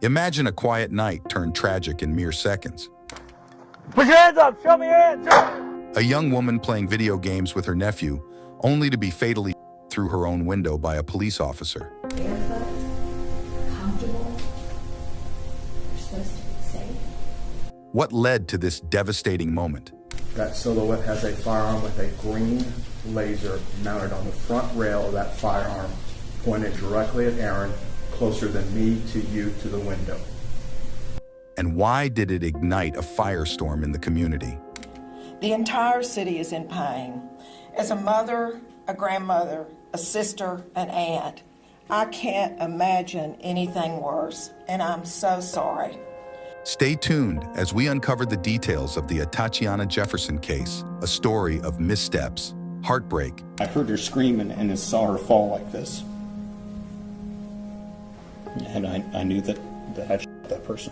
Imagine a quiet night turned tragic in mere seconds. Put your hands up! Show me your hands! A young woman playing video games with her nephew, only to be fatally through her own window by a police officer. Barefoot, comfortable. You're supposed to be safe. What led to this devastating moment? That silhouette has a firearm with a green laser mounted on the front rail of that firearm, pointed directly at Aaron, closer than me to you to the window. And why did it ignite a firestorm in the community? The entire city is in pain. As a mother, a grandmother, a sister, an aunt, I can't imagine anything worse, and I'm so sorry. Stay tuned as we uncover the details of the Atatiana Jefferson case, a story of missteps, heartbreak, I heard her scream and saw her fall like this. And I knew that I shot that person.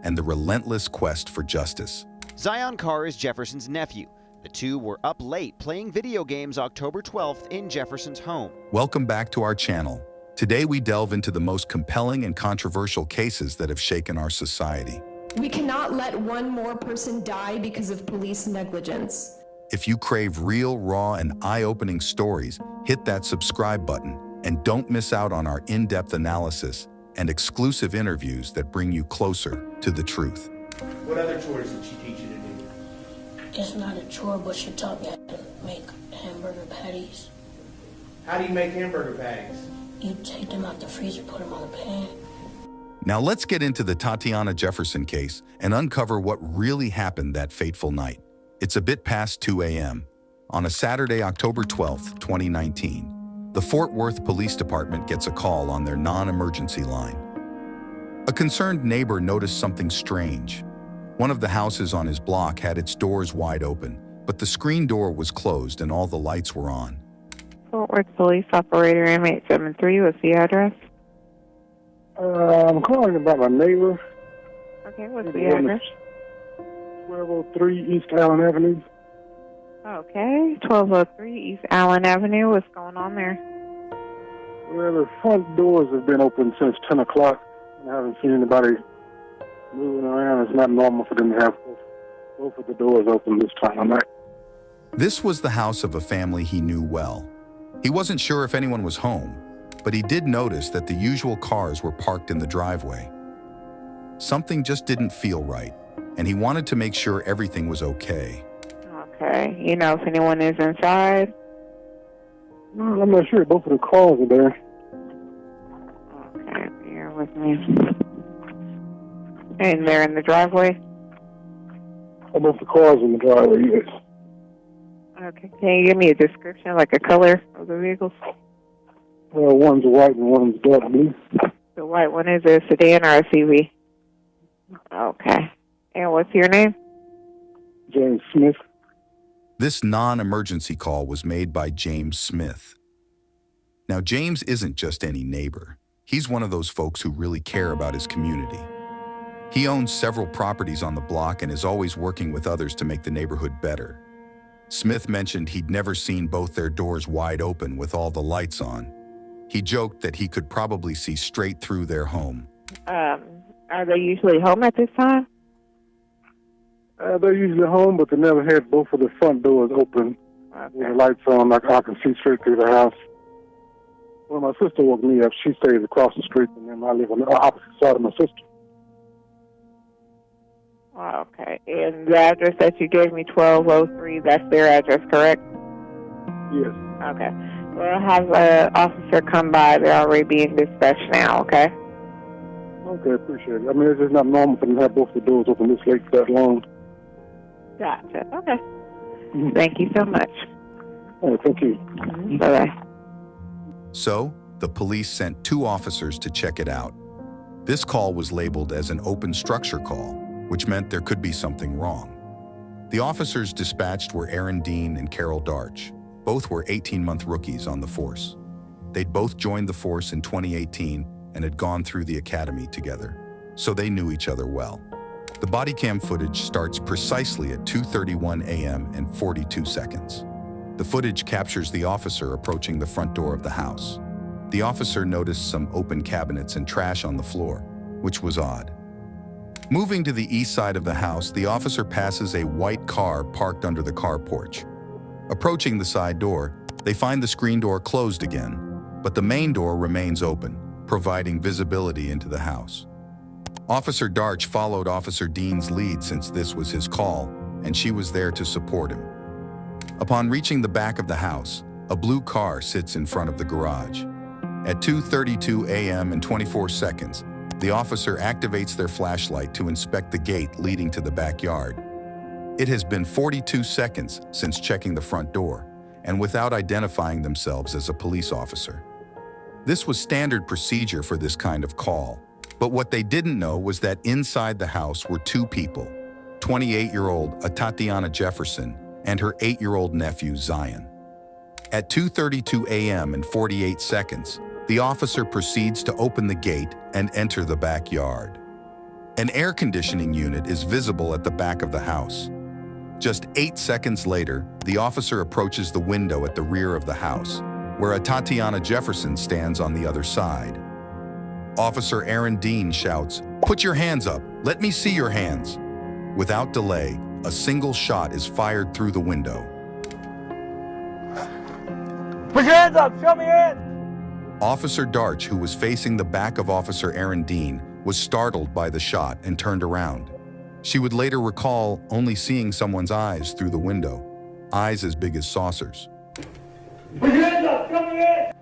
and the relentless quest for justice. Zion Carr is Jefferson's nephew. The two were up late playing video games October 12th in Jefferson's home. Welcome back to our channel. Today we delve into the most compelling and controversial cases that have shaken our society. We cannot let one more person die because of police negligence. If you crave real, raw, and eye-opening stories, hit that subscribe button and don't miss out on our in-depth analysis and exclusive interviews that bring you closer to the truth. What other chores did she teach you to do? It's not a chore, but she taught me how to make hamburger patties. How do you make hamburger patties? You take them out the freezer, put them on a pan. Now let's get into the Atatiana Jefferson case and uncover what really happened that fateful night. It's a bit past 2 a.m. On a Saturday, October 12th, 2019, the Fort Worth Police Department gets a call on their non-emergency line. A concerned neighbor noticed something strange. One of the houses on his block had its doors wide open, but the screen door was closed and all the lights were on. Fort Worth Police Operator M873, what's the address? I'm calling about my neighbor. Okay, what's the address? 1203 East Allen Avenue. Okay, 1203 East Allen Avenue. What's going on there? Well, the front doors have been open since 10 o'clock. I haven't seen anybody moving around. It's not normal for them to have both of the doors open this time of night. This was the house of a family he knew well. He wasn't sure if anyone was home, but he did notice that the usual cars were parked in the driveway. Something just didn't feel right, and he wanted to make sure everything was okay. Okay, you know if anyone is inside? No, I'm not sure. Both of the cars are there. Okay, bear with me. And they're in the driveway? Both the cars in the driveway, yes. Okay, can you give me a description, like a color of the vehicles? Well, one's white and one's dark blue. The white one is a sedan or a SUV? Okay. And what's your name? James Smith. This non-emergency call was made by James Smith. Now, James isn't just any neighbor. He's one of those folks who really care about his community. He owns several properties on the block and is always working with others to make the neighborhood better. Smith mentioned he'd never seen both their doors wide open with all the lights on. He joked that he could probably see straight through their home. Are they usually home at this time? They're usually home, but they never had both of the front doors open with the lights on. Like I can see straight through the house. When my sister woke me up, she stays across the street, and then I live on the opposite side of my sister. Okay. And the address that you gave me, 1203, that's their address, correct? Yes. Okay. We'll have an officer come by. They're already being dispatched now, okay? Okay, appreciate it. I mean, it's just not normal for them to have both the doors open this late for that long. Gotcha. Okay. Thank you so much. All right, thank you. Bye-bye. So, the police sent 2 officers to check it out. This call was labeled as an open structure call, which meant there could be something wrong. The officers dispatched were Aaron Dean and Carol Darch. Both were 18-month rookies on the force. They'd both joined the force in 2018 and had gone through the academy together, so they knew each other well. The body cam footage starts precisely at 2:31 a.m. and 42 seconds. The footage captures the officer approaching the front door of the house. the officer noticed some open cabinets and trash on the floor, which was odd. Moving to the east side of the house, the officer passes a white car parked under the car porch. Approaching the side door, they find the screen door closed again, but the main door remains open, providing visibility into the house. Officer Darch followed Officer Dean's lead since this was his call, and she was there to support him. Upon reaching the back of the house, a blue car sits in front of the garage. At 2:32 a.m. and 24 seconds, the officer activates their flashlight to inspect the gate leading to the backyard. It has been 42 seconds since checking the front door, and without identifying themselves as a police officer. This was standard procedure for this kind of call, but what they didn't know was that inside the house were two people, 28-year-old Atatiana Jefferson and her 8-year-old nephew Zion. At 2:32 a.m. and 48 seconds, the officer proceeds to open the gate and enter the backyard. An air conditioning unit is visible at the back of the house. Just 8 seconds later, the officer approaches the window at the rear of the house, where Atatiana Jefferson stands on the other side. Officer Aaron Dean shouts, "Put your hands up! Let me see your hands!" Without delay, a single shot is fired through the window. Put your hands up! Show me your hands! Officer Darch, who was facing the back of Officer Aaron Dean, was startled by the shot and turned around. She would later recall only seeing someone's eyes through the window, eyes as big as saucers. Put your hands up! Show me your hands!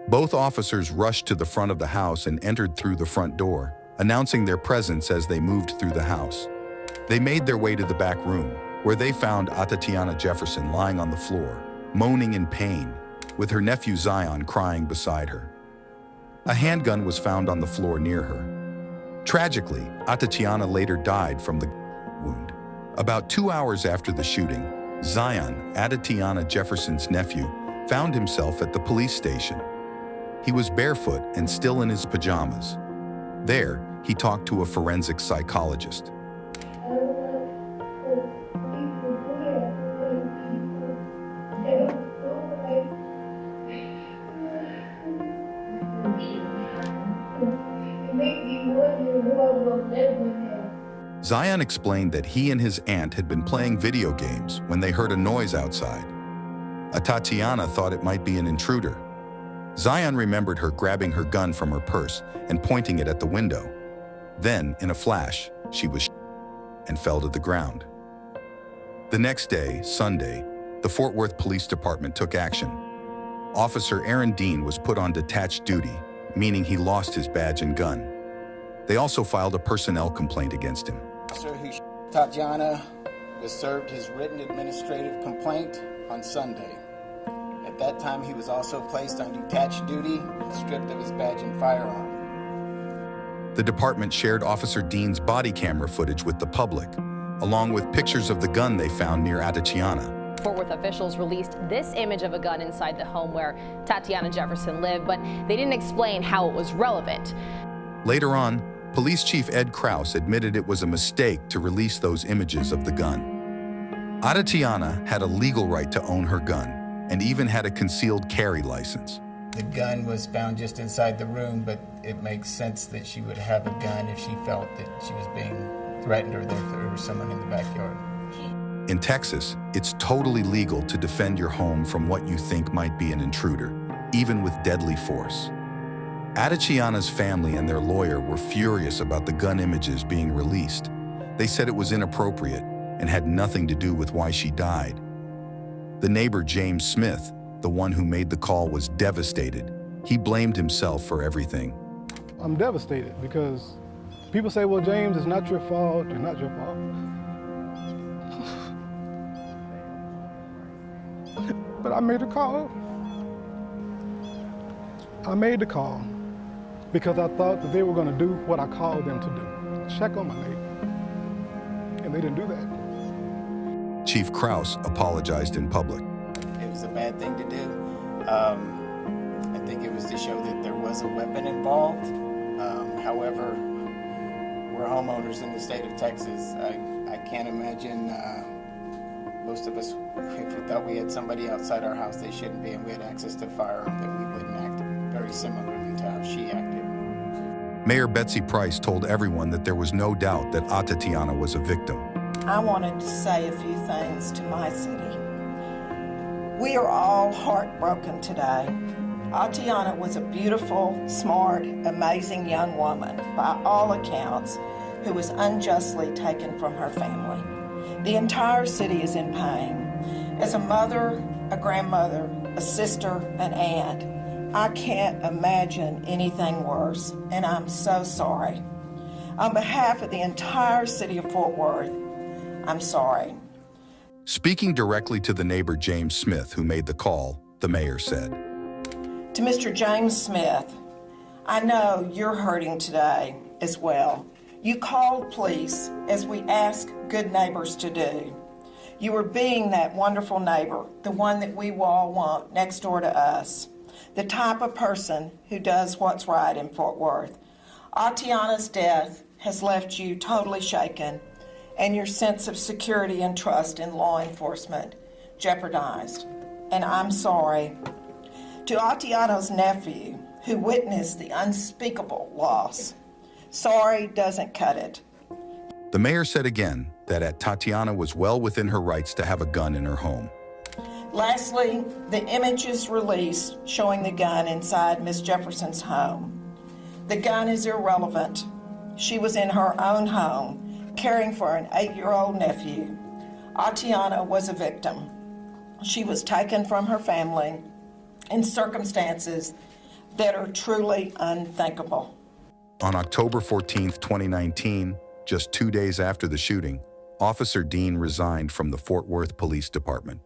Both officers rushed to the front of the house and entered through the front door, announcing their presence as they moved through the house. They made their way to the back room, where they found Atatiana Jefferson lying on the floor, moaning in pain, with her nephew Zion crying beside her. A handgun was found on the floor near her. Tragically, Atatiana later died from the wound. About 2 hours after the shooting, Zion, Atatiana Jefferson's nephew, found himself at the police station. He was barefoot and still in his pajamas. There, he talked to a forensic psychologist. Zion explained that he and his aunt had been playing video games when they heard a noise outside. Atatiana thought it might be an intruder. Zion remembered her grabbing her gun from her purse and pointing it at the window. Then, in a flash, she was shot and fell to the ground. The next day, Sunday, the Fort Worth Police Department took action. Officer Aaron Dean was put on detached duty, meaning he lost his badge and gun. They also filed a personnel complaint against him. Officer who shot Atatiana was served his written administrative complaint on Sunday. At that time, he was also placed on detached duty and stripped of his badge and firearm. The department shared Officer Dean's body camera footage with the public, along with pictures of the gun they found near Atatiana. Fort Worth officials released this image of a gun inside the home where Atatiana Jefferson lived, but they didn't explain how it was relevant. Later on, Police Chief Ed Krause admitted it was a mistake to release those images of the gun. Atatiana had a legal right to own her gun and even had a concealed carry license. The gun was found just inside the room, but it makes sense that she would have a gun if she felt that she was being threatened or there was someone in the backyard. In Texas, it's totally legal to defend your home from what you think might be an intruder, even with deadly force. Atatiana's family and their lawyer were furious about the gun images being released. They said it was inappropriate and had nothing to do with why she died. The neighbor, James Smith, the one who made the call, was devastated. He blamed himself for everything. I'm devastated because people say, well, James, it's not your fault, it's not your fault. But I made a call. I made the call because I thought that they were going to do what I called them to do, check on my neighbor. And they didn't do that. Chief Krause apologized in public. It was a bad thing to do. I think it was to show that there was a weapon involved. However, we're homeowners in the state of Texas. I can't imagine Most of us, if we thought we had somebody outside our house, they shouldn't be, and we had access to a firearm, that we wouldn't act very similarly to how she acted. Mayor Betsy Price told everyone that there was no doubt that Atatiana was a victim. I wanted to say a few things to my city. We are all heartbroken today. Atatiana was a beautiful, smart, amazing young woman, by all accounts, who was unjustly taken from her family. The entire city is in pain. As a mother, a grandmother, a sister, an aunt, I can't imagine anything worse, and I'm so sorry. On behalf of the entire city of Fort Worth, I'm sorry. Speaking directly to the neighbor James Smith, who made the call, the mayor said, To Mr. James Smith, I know you're hurting today as well. You called police, as we ask good neighbors to do. You were being that wonderful neighbor, the one that we all want next door to us, the type of person who does what's right in Fort Worth. Atatiana's death has left you totally shaken, and your sense of security and trust in law enforcement jeopardized. And I'm sorry. To Atatiana's nephew, who witnessed the unspeakable loss, sorry doesn't cut it. The mayor said again that Atatiana was well within her rights to have a gun in her home. Lastly, the images released showing the gun inside Miss Jefferson's home. The gun is irrelevant. She was in her own home, caring for an 8-year-old nephew. Atatiana was a victim. She was taken from her family in circumstances that are truly unthinkable. On October 14, 2019, just 2 days after the shooting, Officer Dean resigned from the Fort Worth Police Department.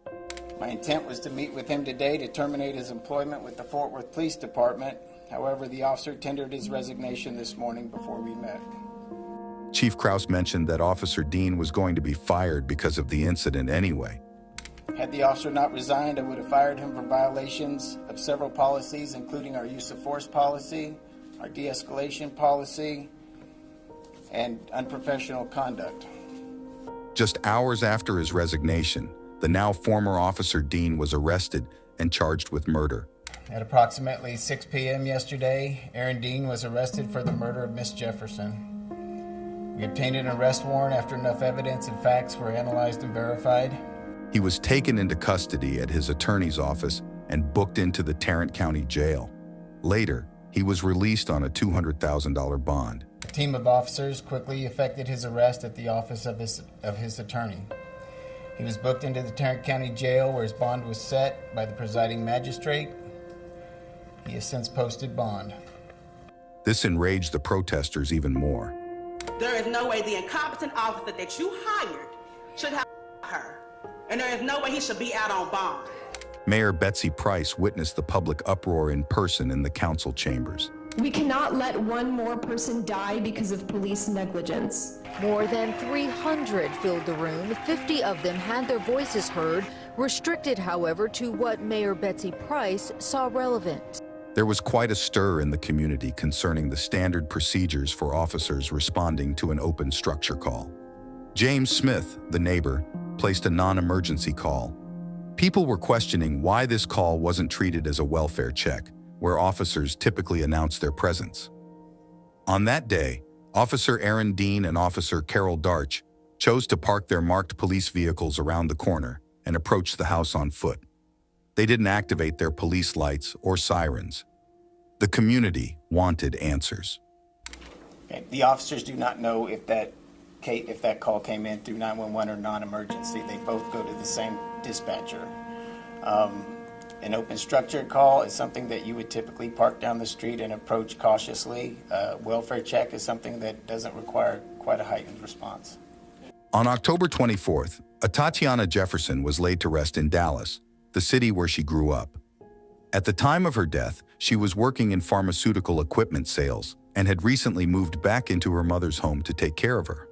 My intent was to meet with him today to terminate his employment with the Fort Worth Police Department. However, the officer tendered his resignation this morning before we met. Chief Krause mentioned that Officer Dean was going to be fired because of the incident anyway. Had the officer not resigned, I would have fired him for violations of several policies, including our use of force policy, our de-escalation policy, and unprofessional conduct. Just hours after his resignation, the now former Officer Dean was arrested and charged with murder. At approximately 6 p.m. yesterday, Aaron Dean was arrested for the murder of Miss Jefferson. We obtained an arrest warrant after enough evidence and facts were analyzed and verified. He was taken into custody at his attorney's office and booked into the Tarrant County Jail. Later, he was released on a $200,000 bond. A team of officers quickly effected his arrest at the office of his attorney. He was booked into the Tarrant County Jail where his bond was set by the presiding magistrate. He has since posted bond. This enraged the protesters even more. There is no way the incompetent officer that you hired should have her. And there is no way he should be out on bond. Mayor Betsy Price witnessed the public uproar in person in the council chambers. We cannot let one more person die because of police negligence. More than 300 filled the room. 50 of them had their voices heard, restricted, however, to what Mayor Betsy Price saw relevant. There was quite a stir in the community concerning the standard procedures for officers responding to an open structure call. James Smith, the neighbor, placed a non-emergency call. People were questioning why this call wasn't treated as a welfare check, where officers typically announce their presence. On that day, Officer Aaron Dean and Officer Carol Darch chose to park their marked police vehicles around the corner and approach the house on foot. They didn't activate their police lights or sirens. The community wanted answers. Okay. The officers do not know if that call came in through 911 or non-emergency. They both go to the same dispatcher. An open structure call is something that you would typically park down the street and approach cautiously. Welfare check is something that doesn't require quite a heightened response. On October 24th, Atatiana Jefferson was laid to rest in Dallas, the city where she grew up. At the time of her death, she was working in pharmaceutical equipment sales and had recently moved back into her mother's home to take care of her.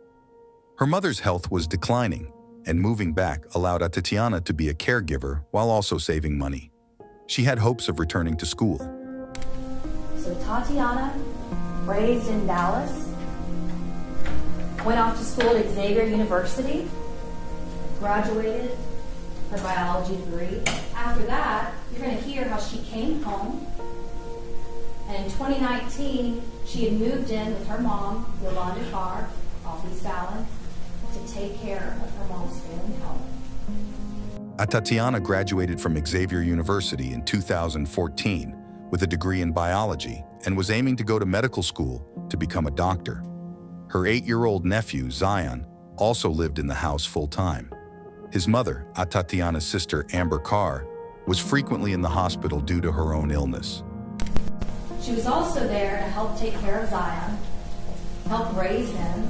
Her mother's health was declining, and moving back allowed Atatiana to be a caregiver while also saving money. She had hopes of returning to school. So Atatiana, raised in Dallas, went off to school at Xavier University, graduated her biology degree. After that, you're going to hear how she came home. And in 2019, she had moved in with her mom, Yolanda Carr, off East Allen, to take care of her mom's failing health. Atatiana graduated from Xavier University in 2014 with a degree in biology and was aiming to go to medical school to become a doctor. Her 8-year-old nephew, Zion, also lived in the house full-time. His mother, Atatiana's sister, Amber Carr, was frequently in the hospital due to her own illness. She was also there to help take care of Zion, help raise him,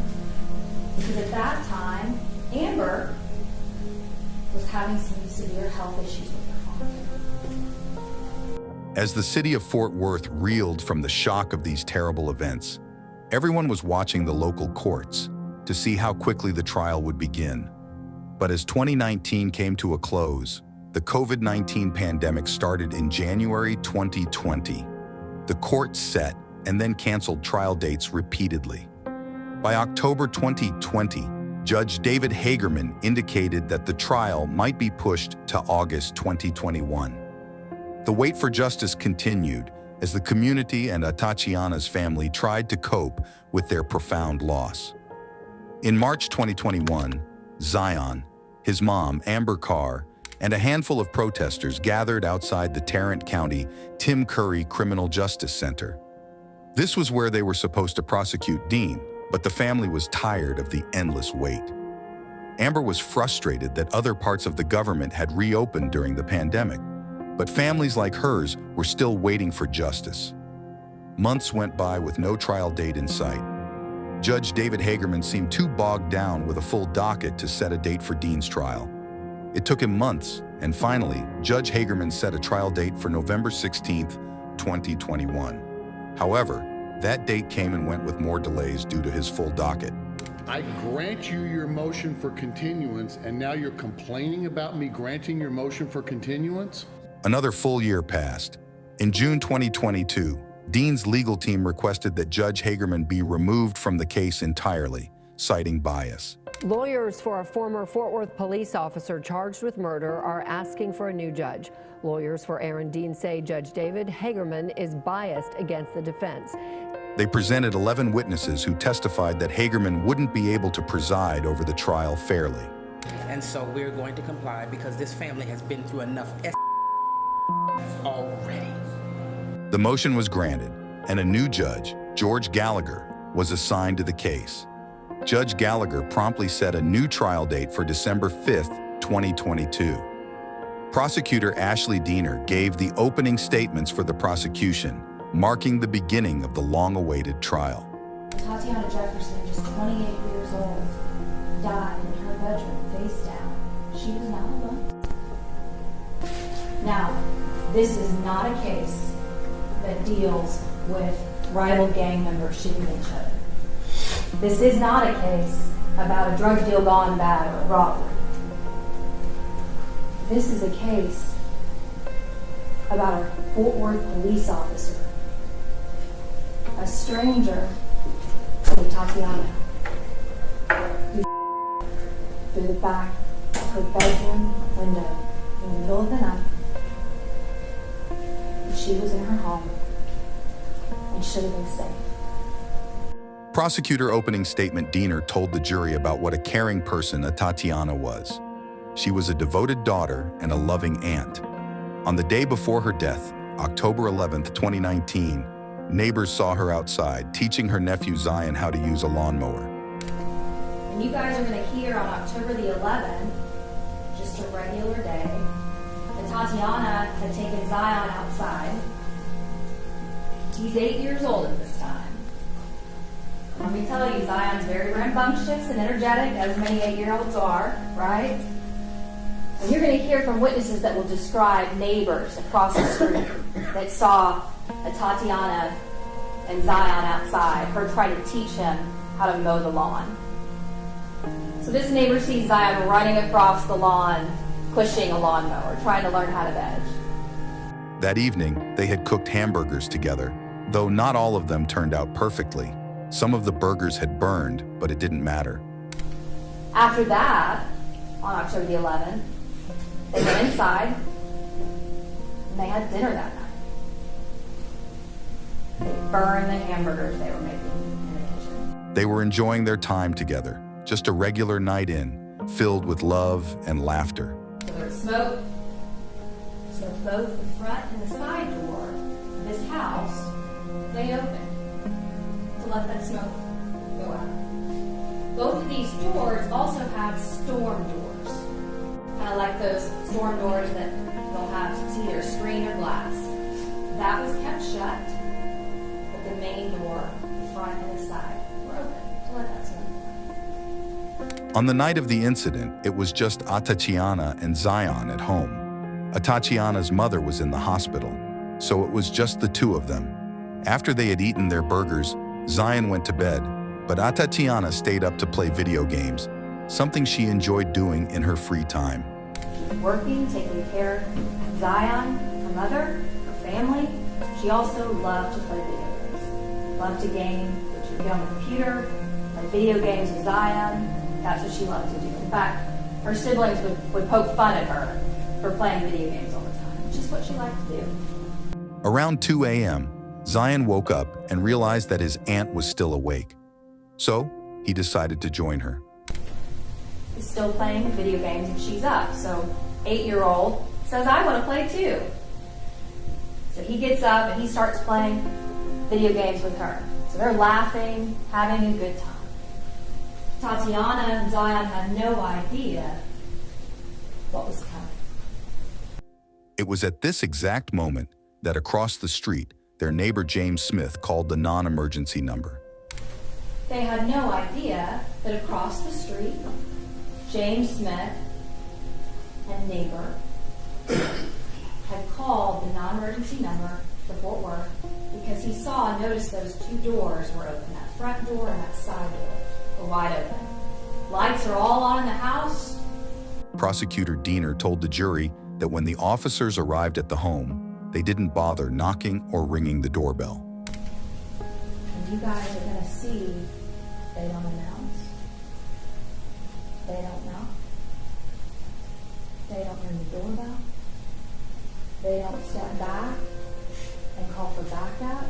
because at that time, Amber was having some severe health issues with her father. As the city of Fort Worth reeled from the shock of these terrible events, everyone was watching the local courts to see how quickly the trial would begin. But as 2019 came to a close, the COVID-19 pandemic started in January 2020. The court set and then canceled trial dates repeatedly. By October 2020, Judge David Hagerman indicated that the trial might be pushed to August 2021. The wait for justice continued as the community and Atatiana's family tried to cope with their profound loss. In March 2021, Zion, his mom, Amber Carr, and a handful of protesters gathered outside the Tarrant County Tim Curry Criminal Justice Center. This was where they were supposed to prosecute Dean, but the family was tired of the endless wait. Amber was frustrated that other parts of the government had reopened during the pandemic, but families like hers were still waiting for justice. Months went by with no trial date in sight. Judge David Hagerman seemed too bogged down with a full docket to set a date for Dean's trial. It took him months, and finally, Judge Hagerman set a trial date for November 16, 2021. However, that date came and went with more delays due to his full docket. I grant you your motion for continuance, and now you're complaining about me granting your motion for continuance? Another full year passed. In June 2022, Dean's legal team requested that Judge Hagerman be removed from the case entirely, citing bias. Lawyers for a former Fort Worth police officer charged with murder are asking for a new judge. Lawyers for Aaron Dean say Judge David Hagerman is biased against the defense. They presented 11 witnesses who testified that Hagerman wouldn't be able to preside over the trial fairly. And so we're going to comply because this family has been through enough already. The motion was granted, and a new judge, George Gallagher, was assigned to the case. Judge Gallagher promptly set a new trial date for December 5, 2022. Prosecutor Ashley Diener gave the opening statements for the prosecution, marking the beginning of the long-awaited trial. Atatiana Jefferson, just 28 years old, died in her bedroom, face down. She was not alone. Now, this is not a case that deals with rival gang members shooting each other. This is not a case about a drug deal gone bad or a robbery. This is a case about a Fort Worth police officer, a stranger to Atatiana, who through the back of her bedroom window in the middle of the night. And she was in her home and should have been safe. Prosecutor opening statement Diener told the jury about what a caring person Atatiana was. She was a devoted daughter and a loving aunt. On the day before her death, October 11, 2019, neighbors saw her outside teaching her nephew Zion how to use a lawnmower. And you guys are going to hear on October the 11th, just a regular day, that Atatiana had taken Zion outside. He's 8 years old at this time. Let me tell you, Zion's very rambunctious and energetic, as many 8-year-olds are, right? And you're going to hear from witnesses that will describe neighbors across the street that saw Atatiana and Zion outside, her trying to teach him how to mow the lawn. So this neighbor sees Zion running across the lawn, pushing a lawnmower, trying to learn how to veg. That evening, they had cooked hamburgers together, though not all of them turned out perfectly. Some of the burgers had burned, but it didn't matter. After that, on October the 11th, They went inside, and they had dinner that night. They burned the hamburgers they were making in the kitchen. They were enjoying their time together, just a regular night in, filled with love and laughter. So there was smoke. So both the front and the side door of this house, they opened to let that smoke go out. Both of these doors also have storm doors. Kind of like those storm doors that they'll have, it's either screen or glass. That was kept shut, but the main door, the front and the side, were open to let that smoke go out. On the night of the incident, it was just Atatiana and Zion at home. Atatiana's mother was in the hospital, so it was just the two of them. After they had eaten their burgers, Zion went to bed, but Atatiana stayed up to play video games, something she enjoyed doing in her free time. She was working, taking care of Zion, her mother, her family. She also loved to play video games. Loved to game, which would get on the computer, play video games with Zion. That's what she loved to do. In fact, her siblings would poke fun at her for playing video games all the time, which is what she liked to do. Around 2 a.m., Zion woke up and realized that his aunt was still awake. So, he decided to join her. He's still playing video games and she's up, so 8-year-old says, I want to play too. So he gets up and he starts playing video games with her. So they're laughing, having a good time. Atatiana and Zion had no idea what was coming. It was at this exact moment that across the street, their neighbor James Smith called the non-emergency number. They had no idea that across the street, James Smith and neighbor had called the non-emergency number for Fort Worth because he saw and noticed those two doors were open. That front door and that side door were wide open. Lights are all on in the house. Prosecutor Diener told the jury that when the officers arrived at the home, they didn't bother knocking or ringing the doorbell. And you guys are going to see they don't announce. They don't knock. They don't ring the doorbell. They don't step back and call for backup.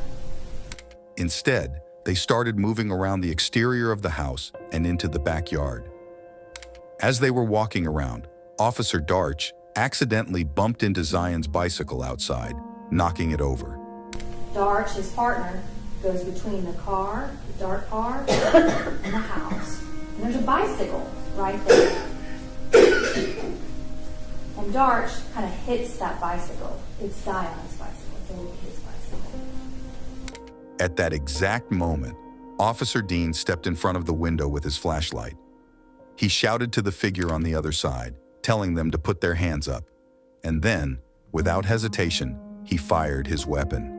Instead, they started moving around the exterior of the house and into the backyard. As they were walking around, Officer Darch accidentally bumped into Zion's bicycle outside, knocking it over. Darch, his partner, goes between the car, the dark car, and the house. And there's a bicycle right there. And Darch kind of hits that bicycle. It's Zion's bicycle. It's a little kid's bicycle. At that exact moment, Officer Dean stepped in front of the window with his flashlight. He shouted to the figure on the other side, telling them to put their hands up. And then, without hesitation, he fired his weapon.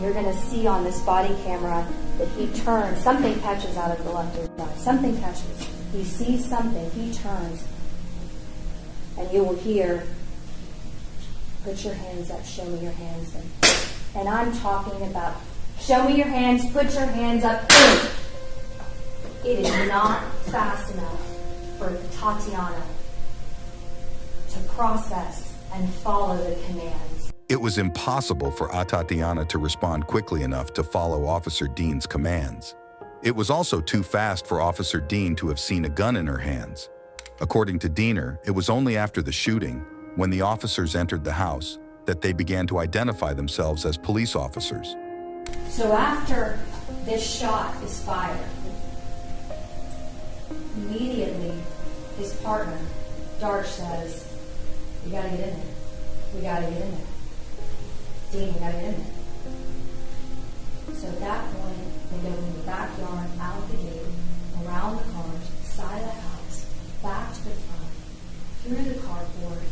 You're going to see on this body camera that he turns. Something catches out of the left of his eye. Something catches. He sees something. He turns. And you will hear, put your hands up, show me your hands. And I'm talking about, show me your hands, put your hands up. It is not fast enough for Atatiana to process and follow the commands. It was impossible for Atatiana to respond quickly enough to follow Officer Dean's commands. It was also too fast for Officer Dean to have seen a gun in her hands. According to Diener, it was only after the shooting, when the officers entered the house, that they began to identify themselves as police officers. So after this shot is fired, immediately his partner, Darch, says, we gotta get in there. We gotta get in there. Dean, we gotta get in there. So at that point, they go in the backyard, out the gate, around the cars, side of the house, back to the front, through the carport,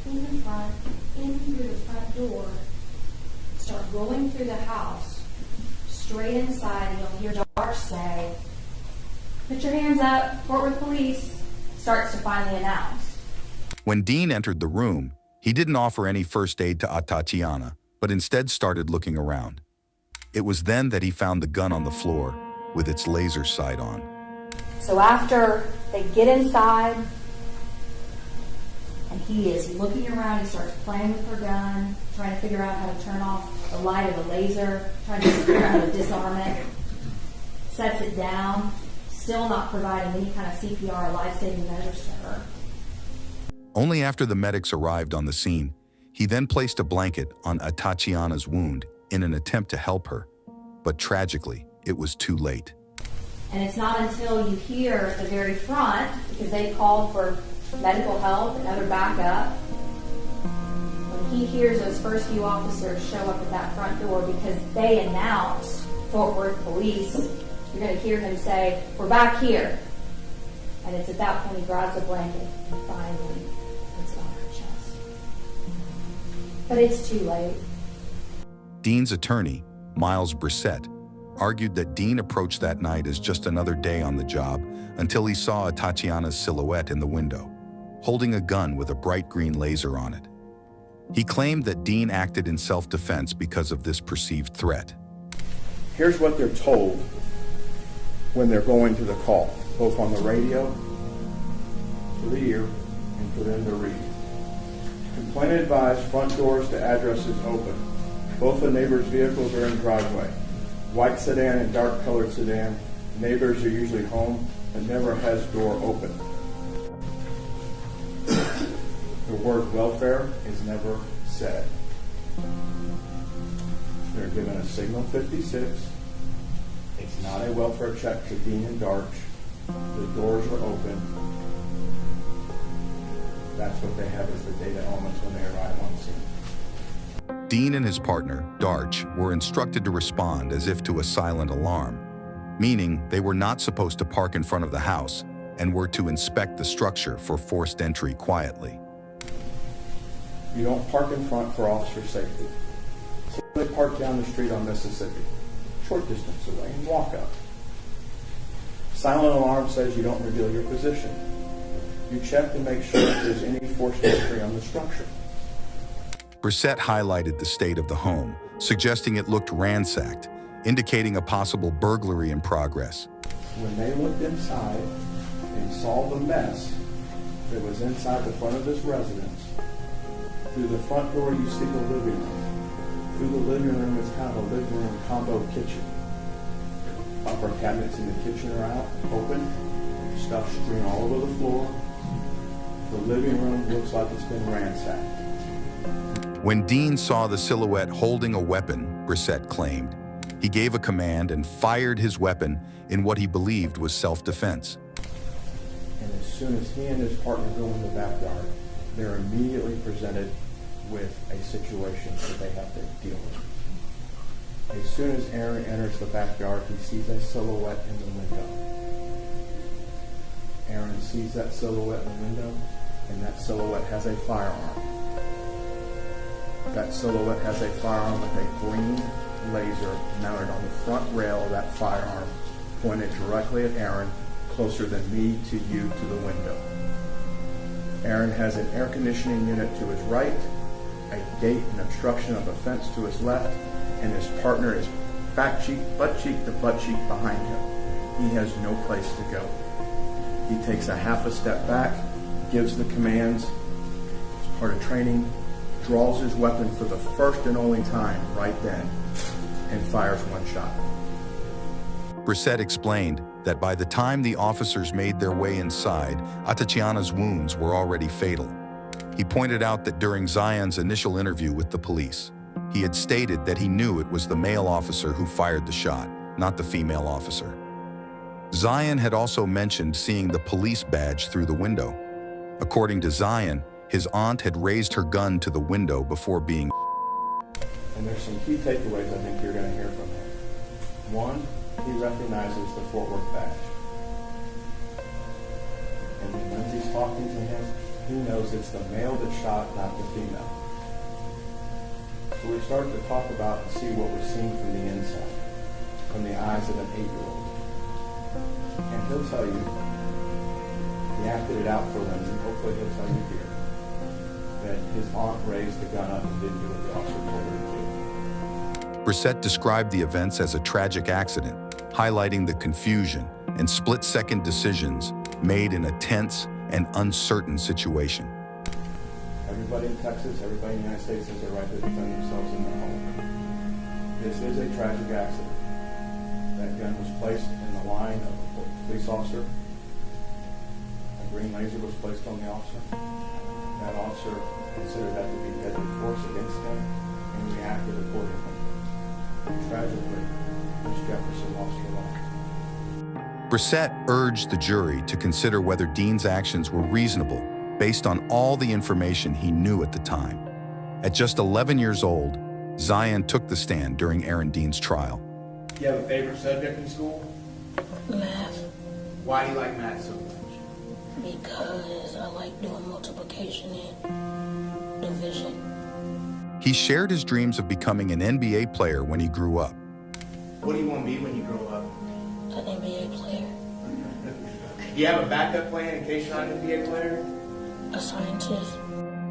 in the front, in through the front door, start rolling through the house, straight inside, and you'll hear Darch say, put your hands up, Fort Worth Police, starts to finally announce. When Dean entered the room, he didn't offer any first aid to Atatiana, but instead started looking around. It was then that he found the gun on the floor with its laser sight on. So after they get inside and he is looking around. He starts playing with her gun, trying to figure out how to turn off the light of the laser, trying to figure out how to disarm it. Sets it down, still not providing any kind of CPR or life-saving measures to her. Only after the medics arrived on the scene, he then placed a blanket on Atatiana's wound in an attempt to help her. But tragically, it was too late. And it's not until you hear at the very front, because they called for medical help and other backup, when he hears those first few officers show up at that front door, because they announced Fort Worth Police, you're going to hear him say, "We're back here." And it's at that point he grabs a blanket and finally puts it on her chest. But it's too late. Dean's attorney, Miles Brissett, argued that Dean approached that night as just another day on the job until he saw Atatiana's silhouette in the window, holding a gun with a bright green laser on it. He claimed that Dean acted in self-defense because of this perceived threat. Here's what they're told when they're going to the call, both on the radio, for the ear, and for them to read. Complainant advised, front doors to addresses open. Both the neighbors' vehicles are in driveway. White sedan and dark colored sedan. Neighbors are usually home and never has door open. The word welfare is never said. They're given a signal 56. It's not a welfare check to Dean and Darch. The doors are open. That's what they have as the data elements when they arrive on scene. Dean and his partner, Darch, were instructed to respond as if to a silent alarm, meaning they were not supposed to park in front of the house and were to inspect the structure for forced entry quietly. You don't park in front for officer safety. So they park down the street on Mississippi, short distance away, and walk up. Silent alarm says you don't reveal your position. You check to make sure if there's any forced entry on the structure. Brissett highlighted the state of the home, suggesting it looked ransacked, indicating a possible burglary in progress. When they looked inside and saw the mess that was inside the front of this residence, through the front door you see the living room. Through the living room is kind of a living room combo kitchen. Upper cabinets in the kitchen are out, open, stuff strewn all over the floor. The living room looks like it's been ransacked. When Dean saw the silhouette holding a weapon, Brissett claimed, he gave a command and fired his weapon in what he believed was self-defense. And as soon as he and his partner go in the backyard, they're immediately presented with a situation that they have to deal with. As soon as Aaron enters the backyard, he sees a silhouette in the window. Aaron sees that silhouette in the window, and that silhouette has a firearm. That silhouette has a firearm with a green laser mounted on the front rail of that firearm, pointed directly at Aaron, closer than me to you to the window. Aaron has an air conditioning unit to his right, a gate and obstruction of a fence to his left, and his partner is butt cheek to butt cheek behind him. He has no place to go. He takes a half a step back, gives the commands, as part of training, draws his weapon for the first and only time right then, and fires one shot. Brissett explained that by the time the officers made their way inside, Atatiana's wounds were already fatal. He pointed out that during Zion's initial interview with the police, he had stated that he knew it was the male officer who fired the shot, not the female officer. Zion had also mentioned seeing the police badge through the window. According to Zion, his aunt had raised her gun to the window before being. And there's some key takeaways I think you're going to hear from him. One, he recognizes the Fort Worth badge. And when Lindsay's talking to him, he knows it's the male that shot, not the female. So we start to talk about and see what we're seeing from the inside, from the eyes of an 8-year-old. And he'll tell you, he acted it out for Lindsay, hopefully he'll tell you here, that his aunt raised the gun up and didn't do what the officer told her to do. Brissett described the events as a tragic accident, highlighting the confusion and split-second decisions made in a tense and uncertain situation. everybody in Texas, everybody in the United States has a right to defend themselves in their home. This is a tragic accident. That gun was placed in the line of a police officer. A green laser was placed on the officer. That officer considered that to be deadly force against him and reacted accordingly. Tragically, Ms. Jefferson lost her life. Brissett urged the jury to consider whether Dean's actions were reasonable based on all the information he knew at the time. At just 11 years old, Zion took the stand during Aaron Dean's trial. Do you have a favorite subject in school? Math. Why do you like math so much? Because I like doing multiplication and division. He shared his dreams of becoming an NBA player when he grew up. What do you want to be when you grow up? An NBA player. Do you have a backup plan in case you're not an NBA player? A scientist.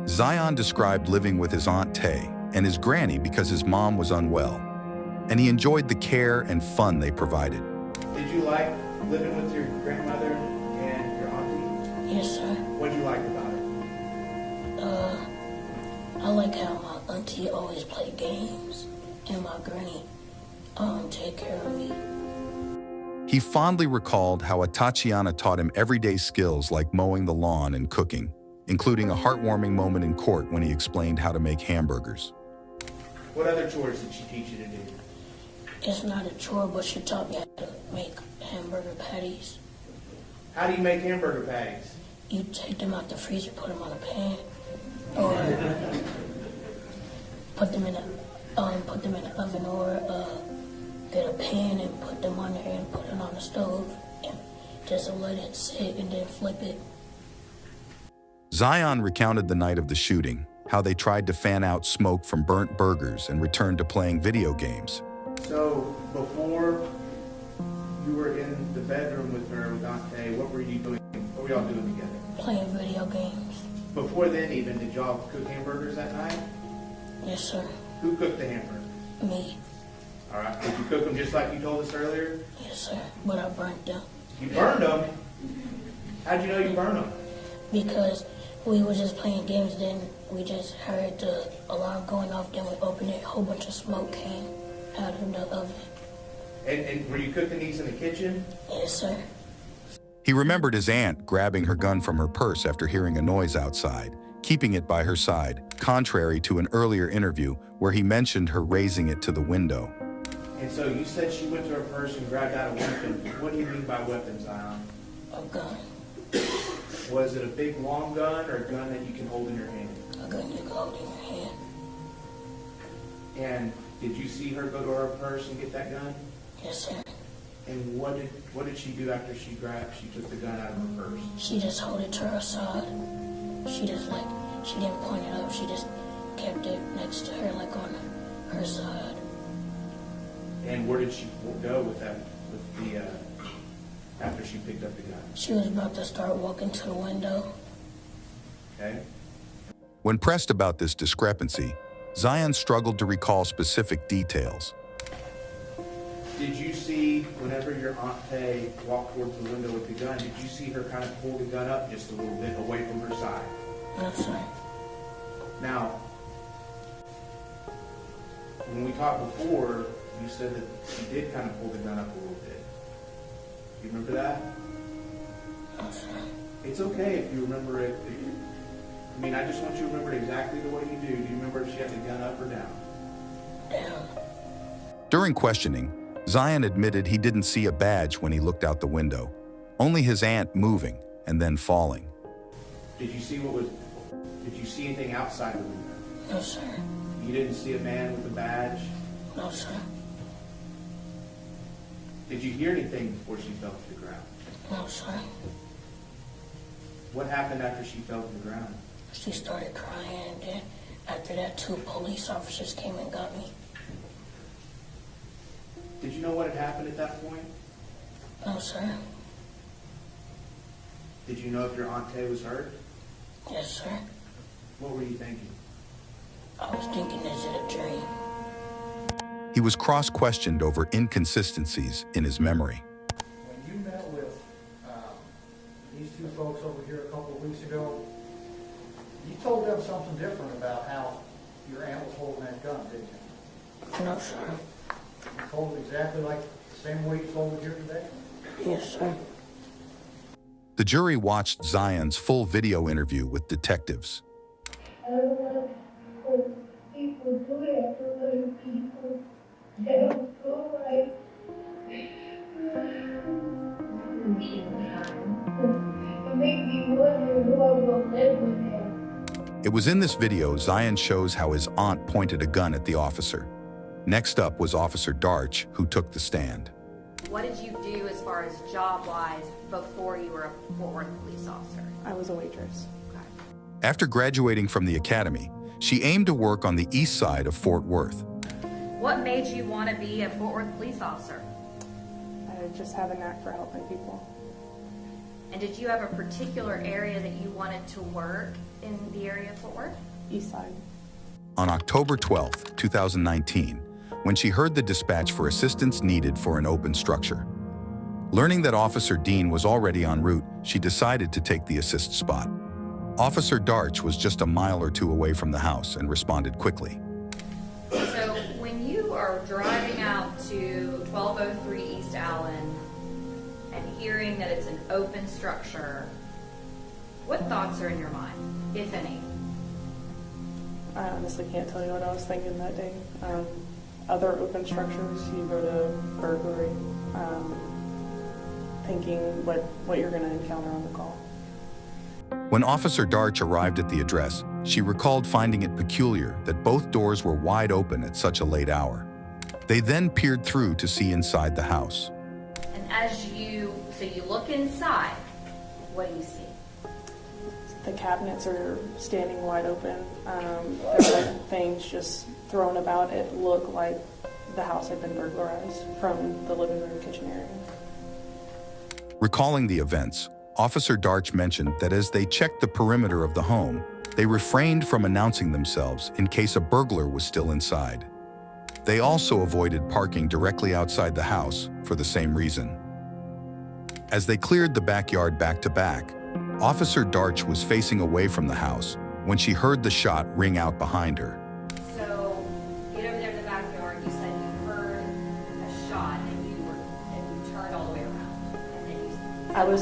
Zion described living with his Aunt Tay and his granny because his mom was unwell, and he enjoyed the care and fun they provided. Did you like living with your grandmother and your auntie? Yes, sir. What did you like about it? I like how my auntie always played games and my granny take care of me. He fondly recalled how Atatiana taught him everyday skills like mowing the lawn and cooking, including a heartwarming moment in court when he explained how to make hamburgers. What other chores did she teach you to do? It's not a chore, but she taught me how to make hamburger patties. How do you make hamburger patties? You take them out the freezer, put them on a pan, or put them in an oven, or get a pan and put them on there and put it on the stove and just let it sit and then flip it. Zion recounted the night of the shooting, how they tried to fan out smoke from burnt burgers and returned to playing video games. So, before you were in the bedroom with her, with Aunt Tay, what were you doing? What were y'all doing together? Playing video games. Before then even, did y'all cook hamburgers that night? Yes, sir. Who cooked the hamburgers? Me. All right. Did you cook them just like you told us earlier? Yes, sir. But I burnt them. You burned them? How'd you know you burned them? Because we were just playing games, then we just heard the alarm going off, then we opened it, a whole bunch of smoke came out of the oven. And were you cooking these in the kitchen? Yes, sir. He remembered his aunt grabbing her gun from her purse after hearing a noise outside, keeping it by her side, contrary to an earlier interview where he mentioned her raising it to the window. And so you said she went to her purse and grabbed out a weapon. What do you mean by weapon, Zion? A gun. Was it a big long gun or a gun that you can hold in your hand? A gun you can hold in your hand. And did you see her go to her purse and get that gun? Yes, sir. And what did she do after she took the gun out of her purse? She just held it to her side. She didn't point it up. She just kept it next to her, like on her side. And where did she go with after she picked up the gun? She was about to start walking to the window. Okay. When pressed about this discrepancy, Zion struggled to recall specific details. Did you see, whenever your Aunt Tay walked towards the window with the gun, did you see her kind of pull the gun up just a little bit away from her side? Yes, sir. Now, when we talked before, you said that she did kind of pull the gun up a little bit. You remember that? Yes, sir. It's okay if you remember it. I mean, I just want you to remember it exactly the way you do. Do you remember if she had the gun up or down? Down. During questioning, Zion admitted he didn't see a badge when he looked out the window, only his aunt moving and then falling. Did you see anything outside the window? No, sir. You didn't see a man with a badge? No, sir. Did you hear anything before she fell to the ground? No, sir. What happened after she fell to the ground? She started crying, and then after that, 2 police officers came and got me. Did you know what had happened at that point? No, sir. Did you know if your Aunt Tay was hurt? Yes, sir. What were you thinking? I was thinking, is it a dream? He was cross-questioned over inconsistencies in his memory. When you met with these 2 folks over here a couple of weeks ago, You told them something different about how your aunt was holding that gun, didn't you? No, sir. You told it exactly like the same way you told it here today? Yes, sir. The jury watched Zion's full video interview with detectives. I don't want people to have to other people. They don't feel right. It makes me wonder who I'm going to live with him. It was in this video Zion shows how his aunt pointed a gun at the officer. Next up was Officer Darch, who took the stand. What did you do as far as job-wise before you were a Fort Worth police officer? I was a waitress. Okay. After graduating from the academy, she aimed to work on the east side of Fort Worth. What made you want to be a Fort Worth police officer? I just have a knack for helping people. And did you have a particular area that you wanted to work in the area of Fort Worth? East side. On October 12, 2019, when she heard the dispatch for assistance needed for an open structure. Learning that Officer Dean was already en route, she decided to take the assist spot. Officer Darch was just a mile or two away from the house and responded quickly. So when you are driving out to 1203 East Allen and hearing that it's an open structure, what thoughts are in your mind, if any? I honestly can't tell you what I was thinking that day. Other open structures, you go to burglary, thinking what you're going to encounter on the call. When Officer Darch arrived at the address, she recalled finding it peculiar that both doors were wide open at such a late hour. They then peered through to see inside the house. And so you look inside, what do you see? The cabinets are standing wide open. There's like things just thrown about. It looked like the house had been burglarized from the living room, kitchen area. Recalling the events, Officer Darch mentioned that as they checked the perimeter of the home, they refrained from announcing themselves in case a burglar was still inside. They also avoided parking directly outside the house for the same reason. As they cleared the backyard back to back, Officer Darch was facing away from the house when she heard the shot ring out behind her. So, get over there to the backyard, you said you heard a shot and you turned all the way around. And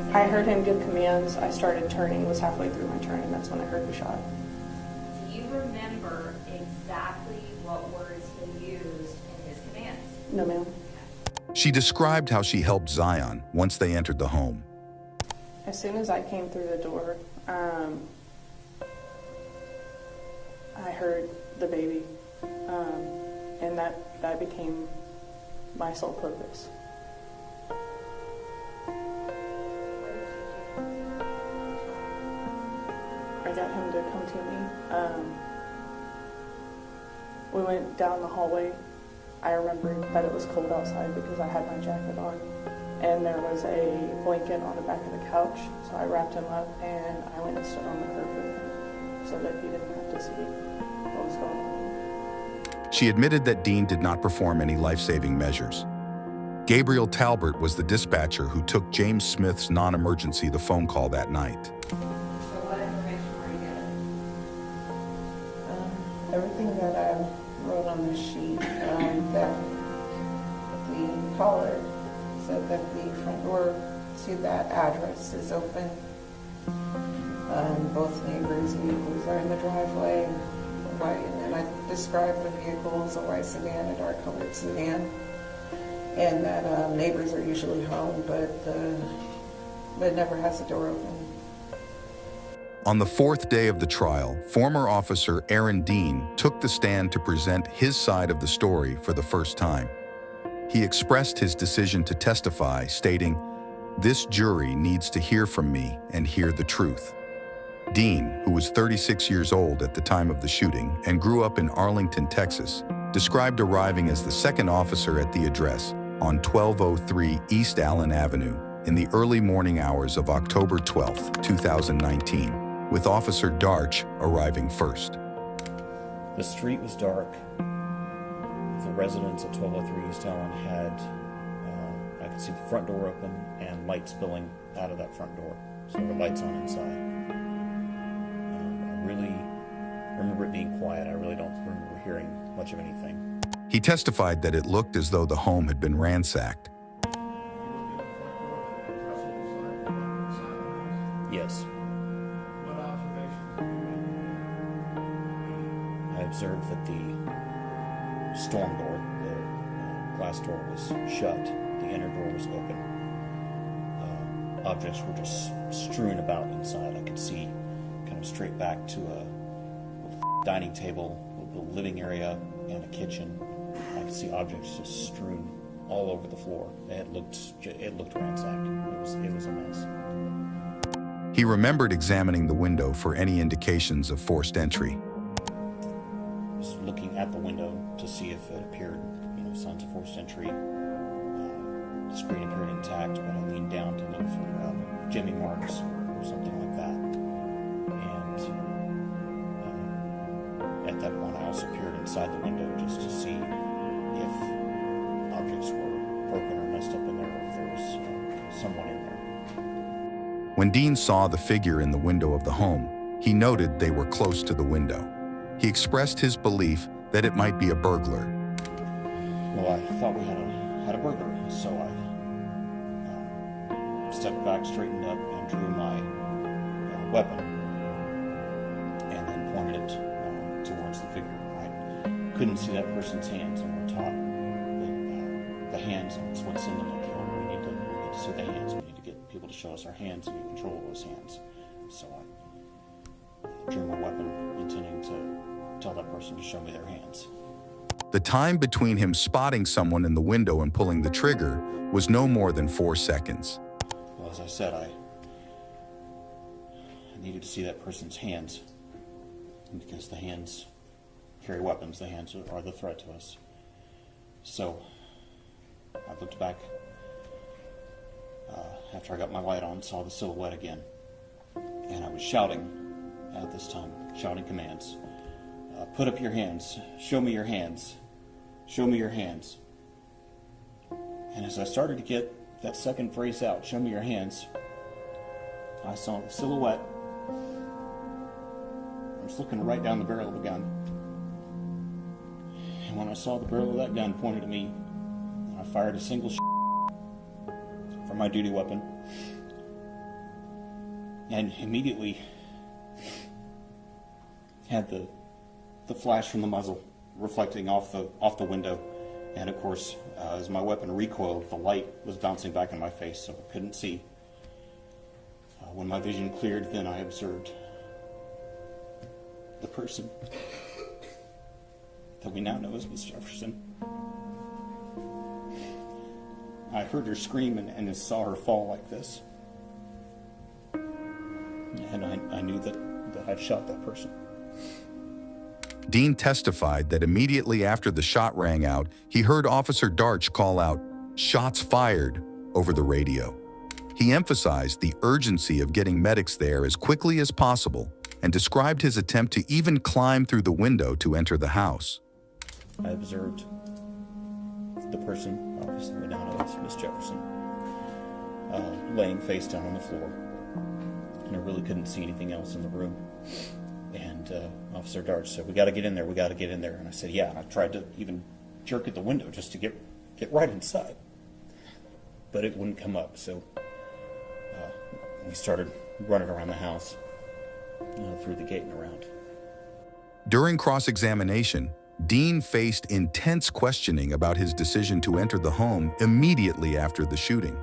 then I heard him give commands. I started turning, was halfway through my turning. That's when I heard the shot. Do you remember exactly what words he used in his commands? No, ma'am. She described how she helped Zion once they entered the home. As soon as I came through the door, I heard the baby, and that became my sole focus. I got him to come to me. We went down the hallway. I remembered that it was cold outside because I had my jacket on. And there was a blanket on the back of the couch, so I wrapped him up and I went and stood on the curb with him so that he didn't have to see what was going on. She admitted that Dean did not perform any life-saving measures. Gabriel Talbert was the dispatcher who took James Smith's non-emergency the phone call that night. So what information were you given? Everything that I wrote on the sheet, that the caller said that the front door to that address is open. Both neighbors' vehicles are in the driveway, and then I described the vehicle as a white sedan, a dark-colored sedan, and that neighbors are usually home, but it never has the door open. On the fourth day of the trial, former officer Aaron Dean took the stand to present his side of the story for the first time. He expressed his decision to testify, stating, "This jury needs to hear from me and hear the truth." Dean, who was 36 years old at the time of the shooting and grew up in Arlington, Texas, described arriving as the second officer at the address on 1203 East Allen Avenue in the early morning hours of October 12, 2019, with Officer Darch arriving first. The street was dark. The residents at 1203 East Allen had, I could see the front door open and light spilling out of that front door. So the lights on inside. I remember it being quiet. I really don't remember hearing much of anything. He testified that it looked as though the home had been ransacked. Yes. I observed that the storm door, the glass door was shut, the inner door was open. Objects were just strewn about inside. I could see kind of straight back to a dining table, a living area, and a kitchen. I could see objects just strewn all over the floor. It looked ransacked. It was a mess. He remembered examining the window for any indications of forced entry. Just looking at the window to see if it appeared, signs of forced entry. The screen appeared intact, but I leaned down to look for Jimmy marks or something like that. And at that point, I also peered inside the window just to see if objects were broken or messed up in there, or if there was someone in there. When Dean saw the figure in the window of the home, he noted they were close to the window. He expressed his belief that it might be a burglar. Well, I thought we had a burglar, so I stepped back, straightened up, and drew my weapon, and then pointed it towards the figure. I couldn't see that person's hands, and we're taught that the hands is what's in the kill. We need to see the hands. We need to get people to show us our hands and control those hands. So I drew my weapon, intending to tell that person to show me their hands. The time between him spotting someone in the window and pulling the trigger was no more than 4 seconds. Well, as I said, I needed to see that person's hands, because the hands carry weapons. The hands are the threat to us. So I looked back after I got my light on, saw the silhouette again, and I was shouting at this time, shouting commands. Put up your hands. Show me your hands. Show me your hands. And as I started to get that second phrase out, show me your hands, I saw the silhouette. I was looking right down the barrel of a gun. And when I saw the barrel of that gun pointed at me, I fired a single from my duty weapon. And immediately had the flash from the muzzle reflecting off the window, and of course, as my weapon recoiled, the light was bouncing back in my face, so I couldn't see. When my vision cleared, then I observed the person that we now know as Miss Jefferson. I heard her scream and saw her fall like this, and I knew that I'd shot that person. Dean testified that immediately after the shot rang out, he heard Officer Darch call out, "Shots fired," over the radio. He emphasized the urgency of getting medics there as quickly as possible and described his attempt to even climb through the window to enter the house. I observed the person, obviously we now know it's Miss Jefferson, laying face down on the floor, and I really couldn't see anything else in the room. And Officer Darch said, "We got to get in there, we got to get in there." And I said, "Yeah," and I tried to even jerk at the window just to get right inside. But it wouldn't come up, so we started running around the house, through the gate and around. During cross-examination, Dean faced intense questioning about his decision to enter the home immediately after the shooting.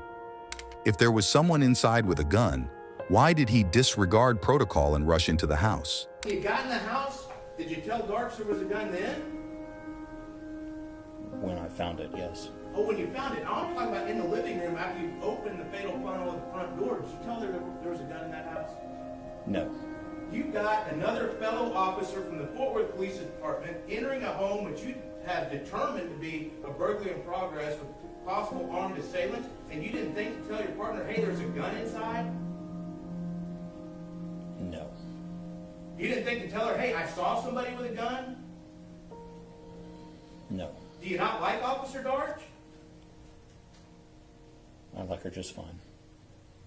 If there was someone inside with a gun, why did he disregard protocol and rush into the house? You got in the house? Did you tell Darch there was a gun then? When I found it, yes. Oh, when you found it. I'm talking about in the living room after you opened the fatal funnel at the front door. Did you tell her there was a gun in that house? No. You got another fellow officer from the Fort Worth Police Department entering a home which you have determined to be a burglary in progress with possible armed assailants, and you didn't think to tell your partner, "Hey, there's a gun inside"? No. You didn't think to tell her, "Hey, I saw somebody with a gun"? No. Do you not like Officer Darch? I like her just fine.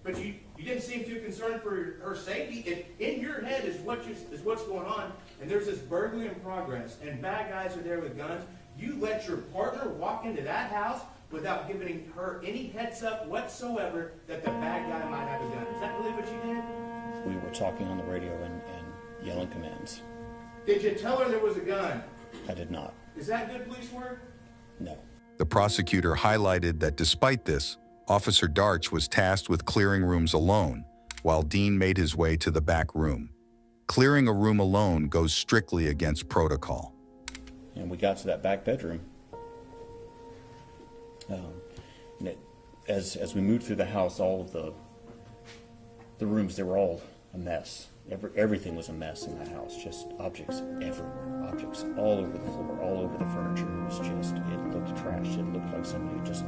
but you didn't seem too concerned for her safety. In your head is what's going on, and there's this burglary in progress, and bad guys are there with guns. You let your partner walk into that house without giving her any heads up whatsoever that the bad guy might have a gun. Is that really what you did? We were talking on the radio and yelling commands. Did you tell her there was a gun? I did not. Is that good police work? No. The prosecutor highlighted that despite this, Officer Darch was tasked with clearing rooms alone, while Dean made his way to the back room. Clearing a room alone goes strictly against protocol. And we got to that back bedroom. As we moved through the house, all of the rooms, they were all a mess. Everything was a mess in that house, just objects everywhere, objects all over the floor, all over the furniture. It looked trashed. It looked like somebody had just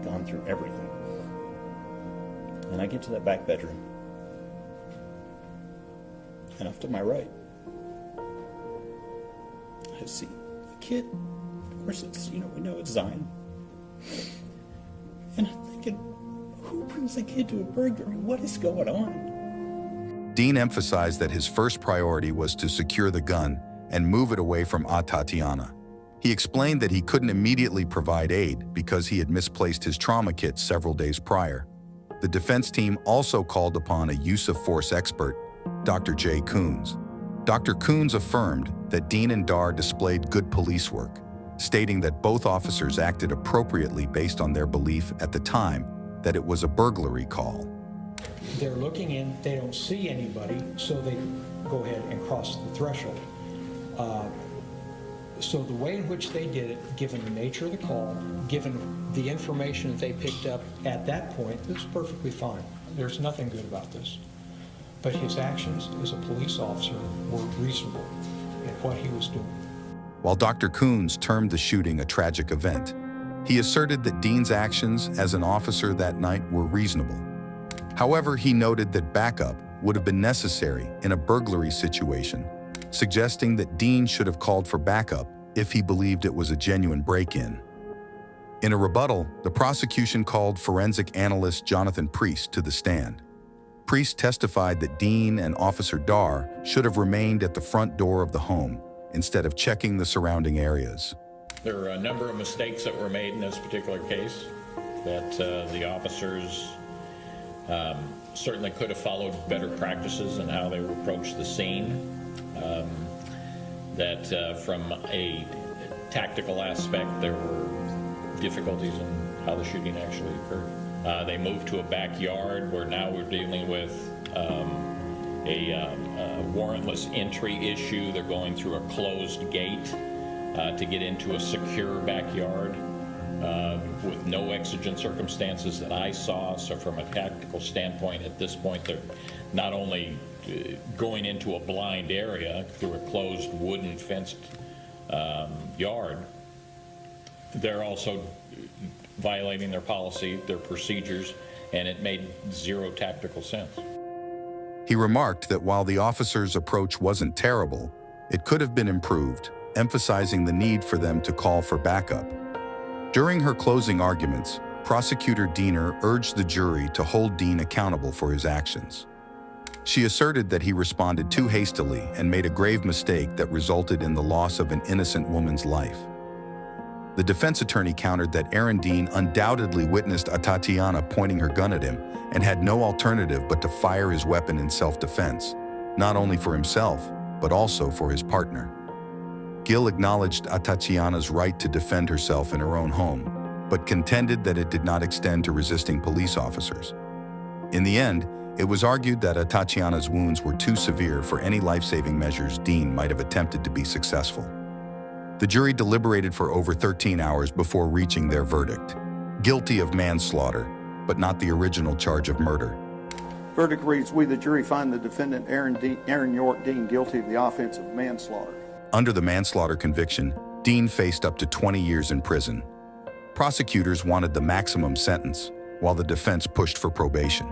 gone through everything. And I get to that back bedroom, and off to my right, I see a kid. Of course, we know it's Zion. And I'm thinking, who brings a kid to a burglary? What is going on? Dean emphasized that his first priority was to secure the gun and move it away from Atatiana. He explained that he couldn't immediately provide aid because he had misplaced his trauma kit several days prior. The defense team also called upon a use of force expert, Dr. Jay Coons. Dr. Coons affirmed that Dean and Dar displayed good police work, stating that both officers acted appropriately based on their belief at the time that it was a burglary call. They're looking in, they don't see anybody, so they go ahead and cross the threshold. So the way in which they did it, given the nature of the call, given the information that they picked up at that point, it was perfectly fine. There's nothing good about this. But his actions as a police officer were reasonable in what he was doing. While Dr. Coons termed the shooting a tragic event, he asserted that Dean's actions as an officer that night were reasonable. However, he noted that backup would have been necessary in a burglary situation, suggesting that Dean should have called for backup if he believed it was a genuine break-in. In a rebuttal, the prosecution called forensic analyst Jonathan Priest to the stand. Priest testified that Dean and Officer Dar should have remained at the front door of the home instead of checking the surrounding areas. There are a number of mistakes that were made in this particular case that the officers certainly could have followed better practices in how they would approach the scene. From a tactical aspect, there were difficulties in how the shooting actually occurred. They moved to a backyard where now we're dealing with a warrantless entry issue. They're going through a closed gate to get into a secure backyard with no exigent circumstances that I saw. So from a tactical standpoint, at this point, they're not only going into a blind area through a closed wooden fenced yard, they're also violating their policy, their procedures, and it made zero tactical sense. He remarked that while the officers' approach wasn't terrible, it could have been improved, emphasizing the need for them to call for backup. During her closing arguments, Prosecutor Diener urged the jury to hold Dean accountable for his actions. She asserted that he responded too hastily and made a grave mistake that resulted in the loss of an innocent woman's life. The defense attorney countered that Aaron Dean undoubtedly witnessed Atatiana pointing her gun at him and had no alternative but to fire his weapon in self-defense, not only for himself, but also for his partner. Gill acknowledged Atatiana's right to defend herself in her own home, but contended that it did not extend to resisting police officers. In the end, it was argued that Atatiana's wounds were too severe for any life-saving measures Dean might have attempted to be successful. The jury deliberated for over 13 hours before reaching their verdict: guilty of manslaughter, but not the original charge of murder. Verdict reads, we the jury find the defendant Aaron York Dean guilty of the offense of manslaughter. Under the manslaughter conviction, Dean faced up to 20 years in prison. Prosecutors wanted the maximum sentence, while the defense pushed for probation.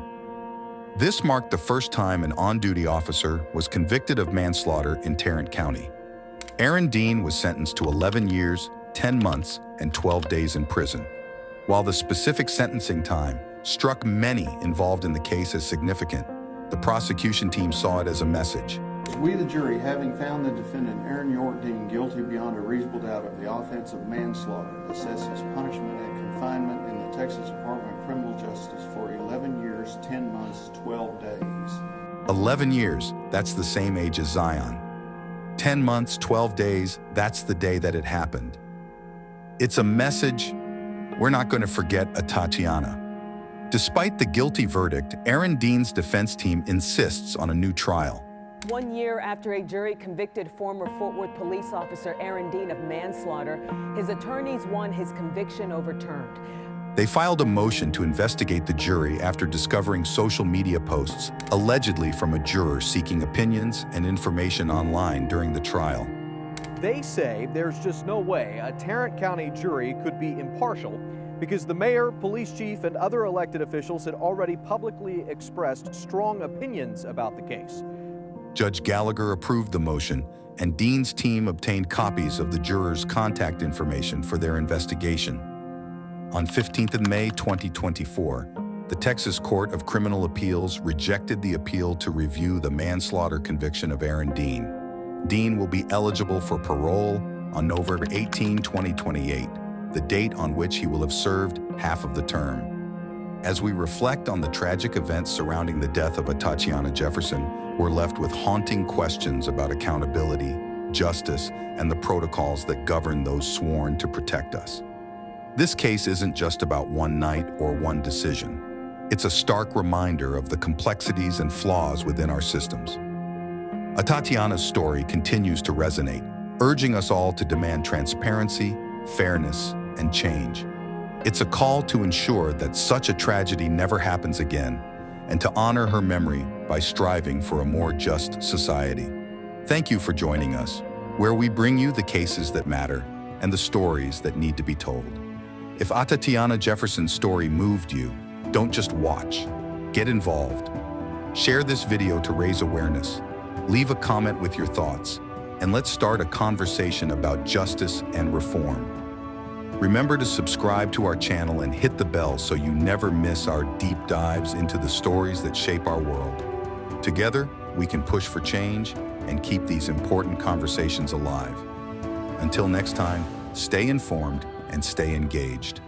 This marked the first time an on-duty officer was convicted of manslaughter in Tarrant County. Aaron Dean was sentenced to 11 years, 10 months, and 12 days in prison. While the specific sentencing time struck many involved in the case as significant. The prosecution team saw it as a message. We, the jury, having found the defendant Aaron York Dean guilty beyond a reasonable doubt of the offense of manslaughter, assesses punishment and confinement in the Texas Department of Criminal Justice for 11 years, 10 months, 12 days. 11 years, that's the same age as Zion. 10 months, 12 days, that's the day that it happened. It's a message we're not going to forget Atatiana. Despite the guilty verdict, Aaron Dean's defense team insists on a new trial. 1 year after a jury convicted former Fort Worth police officer Aaron Dean of manslaughter, his attorneys won his conviction overturned. They filed a motion to investigate the jury after discovering social media posts, allegedly from a juror seeking opinions and information online during the trial. They say there's just no way a Tarrant County jury could be impartial because the mayor, police chief, and other elected officials had already publicly expressed strong opinions about the case. Judge Gallagher approved the motion, and Dean's team obtained copies of the jurors' contact information for their investigation. On 15th of May 2024, the Texas Court of Criminal Appeals rejected the appeal to review the manslaughter conviction of Aaron Dean. Dean will be eligible for parole on November 18, 2028, the date on which he will have served half of the term. As we reflect on the tragic events surrounding the death of Atatiana Jefferson, we're left with haunting questions about accountability, justice, and the protocols that govern those sworn to protect us. This case isn't just about one night or one decision. It's a stark reminder of the complexities and flaws within our systems. Atatiana's story continues to resonate, urging us all to demand transparency, fairness, and change. It's a call to ensure that such a tragedy never happens again, and to honor her memory by striving for a more just society. Thank you for joining us, where we bring you the cases that matter and the stories that need to be told. If Atatiana Jefferson's story moved you, don't just watch. Get involved. Share this video to raise awareness. Leave a comment with your thoughts, and let's start a conversation about justice and reform. Remember to subscribe to our channel and hit the bell so you never miss our deep dives into the stories that shape our world. Together, we can push for change and keep these important conversations alive. Until next time, stay informed and stay engaged.